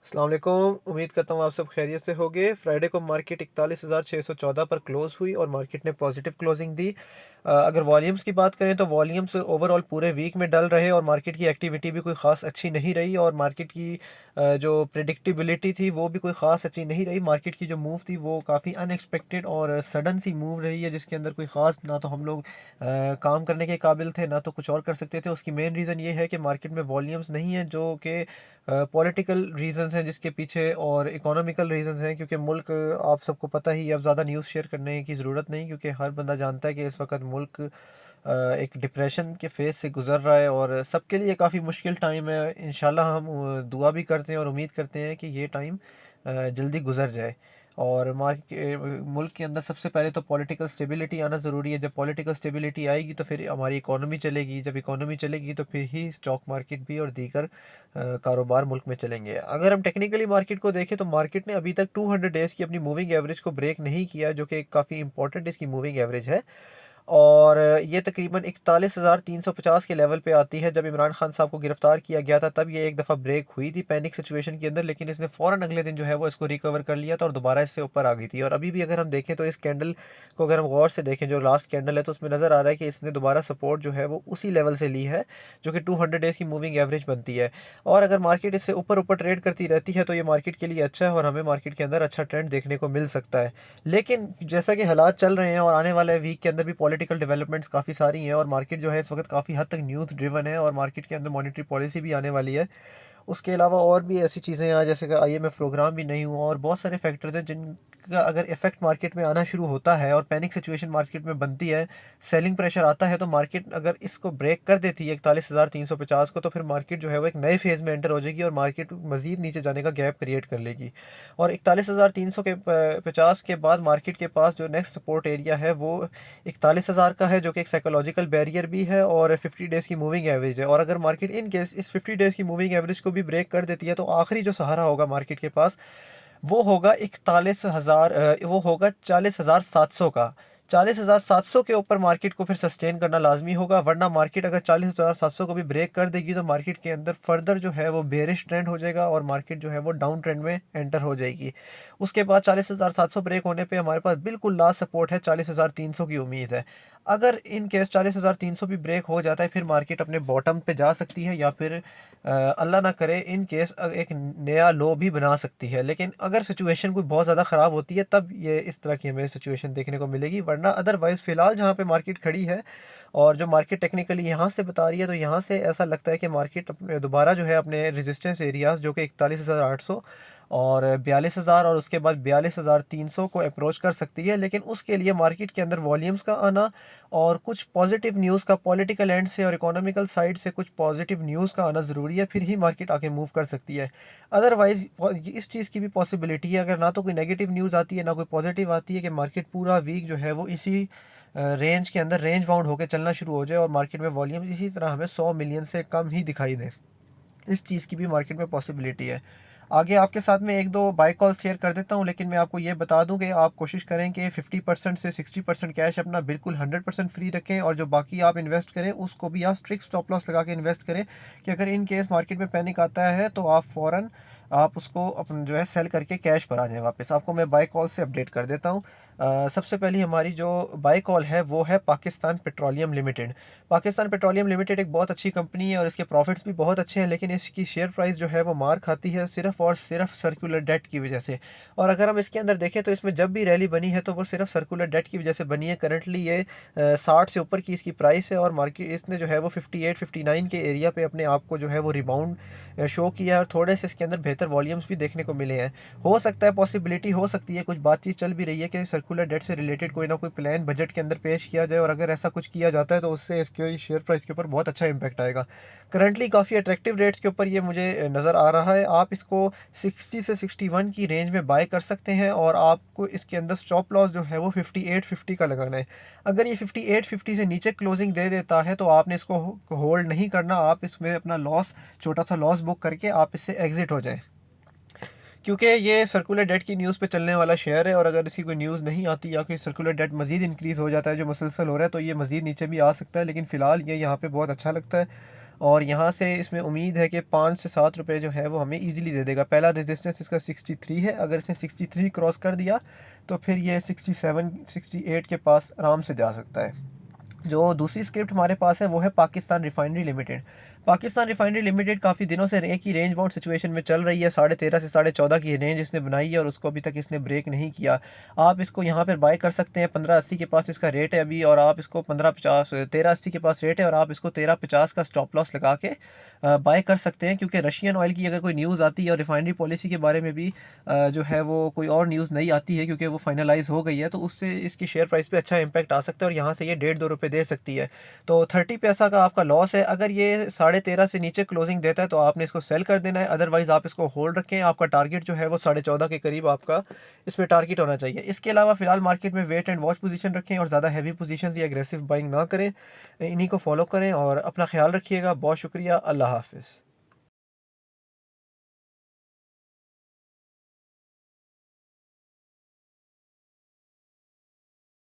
अस्सलाम वालेकुम। उम्मीद करता हूँ आप सब खैरियत से होंगे। फ्राइडे को मार्केट 41,614 पर क्लोज़ हुई और मार्केट ने पॉजिटिव क्लोजिंग दी। अगर वॉल्यूम्स की बात करें तो वॉल्यूम्स ओवरऑल पूरे वीक में डल रहे और मार्केट की एक्टिविटी भी कोई ख़ास अच्छी नहीं रही और मार्केट की जो प्रेडिक्टेबिलिटी थी वो भी कोई ख़ास अच्छी नहीं रही। मार्केट की जो मूव थी वो काफ़ी अनएक्सपेक्टेड और सडन सी मूव रही है, जिसके अंदर कोई ख़ास ना तो हम लोग काम करने के काबिल थे, ना तो कुछ और कर सकते थे। उसकी मेन रीज़न ये है कि मार्केट में वॉल्यूम्स नहीं है, जो कि पॉलिटिकल रीजंस हैं जिसके पीछे, और इकोनॉमिकल रीजंस हैं, क्योंकि मुल्क आप सबको पता ही है। अब ज़्यादा न्यूज़ शेयर करने की ज़रूरत नहीं, क्योंकि हर बंदा जानता है कि इस वक्त मुल्क एक डिप्रेशन के फेज़ से गुज़र रहा है और सबके लिए काफ़ी मुश्किल टाइम है। इंशाल्लाह हम दुआ भी करते हैं और उम्मीद करते हैं कि ये टाइम जल्दी गुज़र जाए। और मुल्क के अंदर सबसे पहले तो पॉलिटिकल स्टेबिलिटी आना ज़रूरी है। जब पॉलिटिकल स्टेबिलिटी आएगी तो फिर हमारी इकोनॉमी चलेगी, जब इकोनॉमी चलेगी तो फिर ही स्टॉक मार्केट भी और दीगर कारोबार मुल्क में चलेंगे। अगर हम टेक्निकली मार्केट को देखें तो मार्केट ने अभी तक 200 डेज़ की अपनी मूविंग एवरेज को ब्रेक नहीं किया, जो कि काफ़ी इंपॉर्टेंट इसकी मूविंग एवरेज है। और ये तकरीबन 41,350 के लेवल पे आती है। जब इमरान खान साहब को गिरफ्तार किया गया था तब ये एक दफ़ा ब्रेक हुई थी पैनिक सिचुएशन के अंदर, लेकिन इसने फ़ौरन अगले दिन जो है वो इसको रिकवर कर लिया था और दोबारा इससे ऊपर आ गई थी। और अभी भी अगर हम देखें तो इस कैंडल को अगर हम गौर से देखें, जो लास्ट कैंडल है, तो उसमें नज़र आ रहा है कि इसने दोबारा सपोर्ट जो है वो उसी लेवल से ली है, जो कि 200 डेज़ की मूविंग एवरेज बनती है। और अगर मार्केट इससे ऊपर ऊपर ट्रेड करती रहती है तो ये मार्केट के लिए अच्छा है और हमें मार्केट के अंदर अच्छा ट्रेंड देखने को मिल सकता है। लेकिन जैसा कि हालात चल रहे हैं और आने वाले वीक के अंदर भी पॉलिटिकल डेवलपमेंट्स काफ़ी सारी हैं और मार्केट जो है इस वक्त काफ़ी हद तक न्यूज़ ड्रिवन है और मार्केट के अंदर मॉनेटरी पॉलिसी भी आने वाली है। उसके अलावा और भी ऐसी चीज़ें हैं, जैसे कि आईएमएफ प्रोग्राम भी नहीं हुआ और बहुत सारे फैक्टर्स हैं जिनका अगर इफेक्ट मार्केट में आना शुरू होता है और पैनिक सिचुएशन मार्केट में बनती है, सेलिंग प्रेशर आता है, तो मार्केट अगर इसको ब्रेक कर देती है 41,350 को, तो फिर मार्केट जो है वो एक नए फेज़ में एंटर हो जाएगी और मार्केट मज़ीद नीचे जाने का गैप क्रिएट कर लेगी। और 41,300 के 50 के बाद मार्केट के पास जो नेक्स्ट सपोर्ट एरिया है वो 41,000 का है, जो कि एक साइकोलॉजिकल बैरियर भी है और 50 डेज़ की मूविंग एवरेज है। और अगर मार्केट इन केस इस 50 डेज़ की मूविंग एवरेज को भी ब्रेक कर देती है तो आखिरी जो सहारा होगा मार्केट के पास वो होगा 41,000, वो होगा 40,700 का। 40,700 के ऊपर मार्केट को फिर सस्टेन करना लाजमी होगा, वरना मार्केट अगर 40,700 को भी ब्रेक कर देगी तो मार्केट के अंदर फर्दर जो है वो बेरिश ट्रेंड हो जाएगा और मार्केट जो है वो डाउन ट्रेंड में एंटर हो जाएगी। उसके बाद 40,700 ब्रेक होने पे हमारे पास बिल्कुल लास्ट सपोर्ट है 40,300 की उम्मीद है। अगर इन केस 40,300 भी ब्रेक हो जाता है फिर मार्केट अपने बॉटम पे जा सकती है या फिर अल्लाह ना करे इन केस एक नया लो भी बना सकती है। लेकिन अगर सिचुएशन कोई बहुत ज़्यादा ख़राब होती है तब ये इस तरह की हमें सिचुएशन देखने को मिलेगी, वरना अदरवाइज़ फ़िलहाल जहाँ पे मार्केट खड़ी है और जो मार्केट टेक्निकली यहाँ से बता रही है, तो यहाँ से ऐसा लगता है कि मार्केट दोबारा जो है अपने रेजिस्टेंस एरियाज़, जो कि 41,800 और 42,000 और उसके बाद 42,300 को अप्रोच कर सकती है। लेकिन उसके लिए मार्केट के अंदर वॉल्यूम्स का आना और कुछ पॉजिटिव न्यूज़ का पॉलिटिकल एंड से और इकोनॉमिकल साइड से कुछ पॉजिटिव न्यूज़ का आना ज़रूरी है, फिर ही मार्केट आके मूव कर सकती है। अदरवाइज़ इस चीज़ की भी पॉसिबिलिटी है, अगर ना तो कोई नेगेटिव न्यूज़ आती है ना कोई पॉजिटिव आती है, कि मार्केट पूरा वीक जो है वो इसी रेंज के अंदर रेंज बाउंड होकर चलना शुरू हो जाए और मार्केट में वॉल्यूम इसी तरह हमें 100 मिलियन से कम ही दिखाई दे। इस चीज़ की भी मार्केट में पॉसिबिलिटी है। आगे आपके साथ में 1-2 बाय कॉल्स शेयर कर देता हूँ, लेकिन मैं आपको ये बता दूँ कि आप कोशिश करें कि 50% से 60% कैश अपना बिल्कुल 100% फ्री रखें और जो बाकी आप इन्वेस्ट करें उसको भी आप स्ट्रिक्ट स्टॉप लॉस लगा के इन्वेस्ट करें, कि अगर इन केस मार्केट में पैनिक आता है तो आप फ़ौरन आप उसको अपन जो है सेल करके कैश पर आ जाएँ वापस। आपको मैं बाय कॉल से अपडेट कर देता हूँ। सबसे पहली हमारी जो बाय कॉल है वो है Pakistan petroleum limited. Pakistan petroleum limited एक बहुत अच्छी कंपनी है और इसके प्रॉफिट्स भी बहुत अच्छे हैं, लेकिन इसकी शेयर प्राइस जो है वो मार खाती है सिर्फ़ और सिर्फ सर्कुलर डेट की वजह से। और अगर हम इसके अंदर देखें तो इसमें जब भी रैली बनी है तो वो सिर्फ सर्कुलर डेट की वजह से बनी है। करंटली ये 60 से ऊपर की इसकी प्राइस है और मार्केट इसने जो है वो 58-59 के एरिया पे अपने आप को जो है वो रिबाउंड शो किया है और थोड़े से इसके अंदर बेहतर वॉल्यूम्स भी देखने को मिले हैं। हो सकता है, पॉसिबिलिटी हो सकती है, कुछ बातचीत चल भी रही है कि सर्कुलर डेट से रिलेटेड कोई ना कोई प्लान बजट के अंदर पेश किया जाए और अगर ऐसा कुछ किया जाता है तो उससे इसके शेयर प्राइस के ऊपर बहुत अच्छा इम्पैक्ट आएगा। करंटली काफ़ी अट्रैक्टिव रेट्स के ऊपर ये मुझे नज़र आ रहा है। आप इसको 60 से 61 की रेंज में बाय कर सकते हैं और आपको इसके अंदर स्टॉप लॉस जो है वो 5850 का लगाना है। अगर ये 5850 से नीचे क्लोजिंग दे देता है तो आपने इसको होल्ड नहीं करना, आप इसमें अपना लॉस, छोटा सा लॉस बुक करके आप इससे एग्जिट हो जाएं, क्योंकि ये सर्कुलर डेट की न्यूज़ पे चलने वाला शेयर है और अगर इसकी कोई न्यूज़ नहीं आती या कोई सर्कुलर डेट मज़ीद इंक्रीज़ हो जाता है जो मुसलसल हो रहा है तो ये मज़ीद नीचे भी आ सकता है, लेकिन फ़िलहाल ये यहाँ पे बहुत अच्छा लगता है। और यहाँ से इसमें उम्मीद है कि 5 से 7 रुपए जो है वो हमें ईज़िली दे देगा। पहला रेजिस्टेंस इसका 63 है, अगर इसने 63 क्रॉस कर दिया तो फिर ये 67 68 के पास आराम से जा सकता है। जो दूसरी स्क्रिप्ट हमारे पास है वो है Pakistan refinery limited. Pakistan refinery limited काफ़ी दिनों से एक ही रेंज बाउंड सिचुएशन में चल रही है, 13.5 से 14.5 की रेंज इसने बनाई है और उसको अभी तक इसने ब्रेक नहीं किया। आप इसको यहाँ पर बाय कर सकते हैं, 15.80 के पास इसका रेट है अभी, और आप इसको 15.50 13.80 के पास रेट है और आप इसको 13.50 का स्टॉप लॉस लगा के बाय कर सकते हैं। क्योंकि रशियन ऑयल की अगर कोई न्यूज़ आती है और रिफाइनरी पॉलिसी के बारे में भी जो है वो कोई और न्यूज़ नहीं आती है, क्योंकि वो फाइनलाइज़ हो गई है, तो उससे इसकी शेयर प्राइस पे अच्छा इम्पैक्ट आ सकता है और यहाँ से ये 1.5-2 रुपये दे सकती है। तो 30 पैसा का आपका लॉस है। अगर ये 13.5 से नीचे क्लोजिंग देता है तो आपने इसको सेल कर देना है, अदरवाइज़ आप इसको होल्ड रखें। आपका टारगेट जो है वो 14.5 के करीब आपका इसमें टारगेट होना चाहिए। इसके अलावा फ़िलहाल मार्केट में वेट एंड वॉच पोजीशन रखें और ज़्यादा हैवी पोजीशंस या एग्रेसिव बाइंग ना करें। इन्हीं को फॉलो करें और अपना ख्याल रखिएगा। बहुत शुक्रिया। अल्लाह हाफ़िज़।